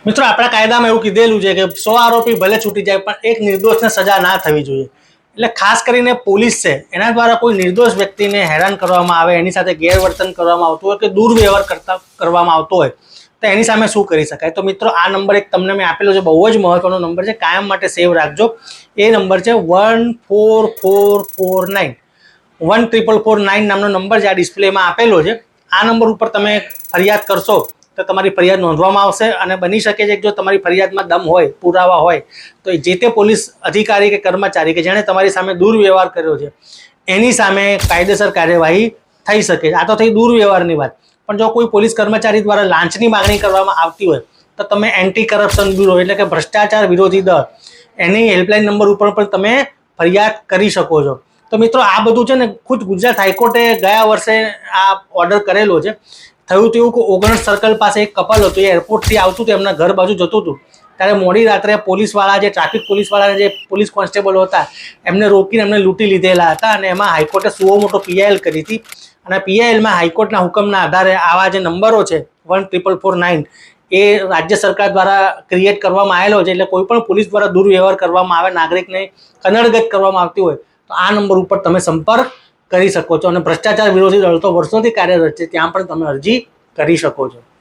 મિત્રો આપણા કાયદામાં એવું કીધેલું છે કે 100 આરોપી ભલે છૂટી જાય પણ એક નિર્દોષને સજા ના થવી જોઈએ। એટલે ખાસ કરીને પોલીસ છે એના દ્વારા કોઈ નિર્દોષ વ્યક્તિને હેરાન કરવામાં આવે, એની સાથે ગેરવર્તન કરવામાં આવતું હોય કે દુર્વ્યવહાર કરવામાં આવતો હોય તો એની સામે શું કરી શકાય। તો મિત્રો આ નંબર એક તમને મેં આપેલો છે, બહુ જ મહત્વનો નંબર છે, કાયમ માટે સેવ રાખજો। એ નંબર છે 14449 14449 નામનો નંબર છે, આ ડિસ્પ્લેમાં આપેલો છે। આ નંબર ઉપર તમે ફરિયાદ કરશો તો તમારી ફરિયાદ નોંધવામાં આવશે અને બની શકે છે કે જો તમારી ફરિયાદમાં દમ હોય, પુરાવા હોય તો જે તે પોલીસ અધિકારી કે કર્મચારી કે જેણે તમારી સામે દુર્વ્યવહાર કર્યો છે એની સામે કાયદેસર કાર્યવાહી થઈ શકે છે। આ તો થઈ દુર્વ્યવહારની વાત, પણ જો કોઈ પોલીસ કર્મચારી દ્વારા લાંચની માગણી કરવામાં આવતી હોય તો તમે એન્ટી કરપ્શન બ્યુરો એટલે કે ભ્રષ્ટાચાર વિરોધી દળ એની હેલ્પલાઇન નંબર ઉપર પણ તમે ફરિયાદ કરી શકો છો। તો મિત્રો આ બધું છે ને ખુદ ગુજરાત હાઈકોર્ટે ગયા વર્ષે આ ઓર્ડર કરેલો છે। થયું તેવું કે 19 સર્કલ પાસે એક કપલ હતું, એ એરપોર્ટથી આવતું હતું, એમના ઘર બાજુ જતું હતું ત્યારે મોડી રાત્રે પોલીસવાળા જે ટ્રાફિક પોલીસવાળા જે પોલીસ કોન્સ્ટેબલો હતા એમને રોકીને એમને લૂંટી લીધેલા હતા અને એમાં હાઈકોર્ટે સુઓ મોટો પીઆઈએલ કરી હતી અને પીઆઈએલમાં હાઈકોર્ટના હુકમના આધારે આવા જે નંબરો છે 14449 એ રાજ્ય સરકાર દ્વારા ક્રિએટ કરવામાં આવેલો છે। એટલે કોઈ પણ પોલીસ દ્વારા દુર્વ્યવહાર કરવામાં આવે, નાગરિકને કનડગત કરવામાં આવતી હોય તો આ નંબર ઉપર તમે સંપર્ક કરી શકો છો અને ભ્રષ્ટાચાર વિરોધી દળ તો વર્ષોથી કાર્યરત છે, ત્યાં પણ તમે અરજી કરી શકો છો।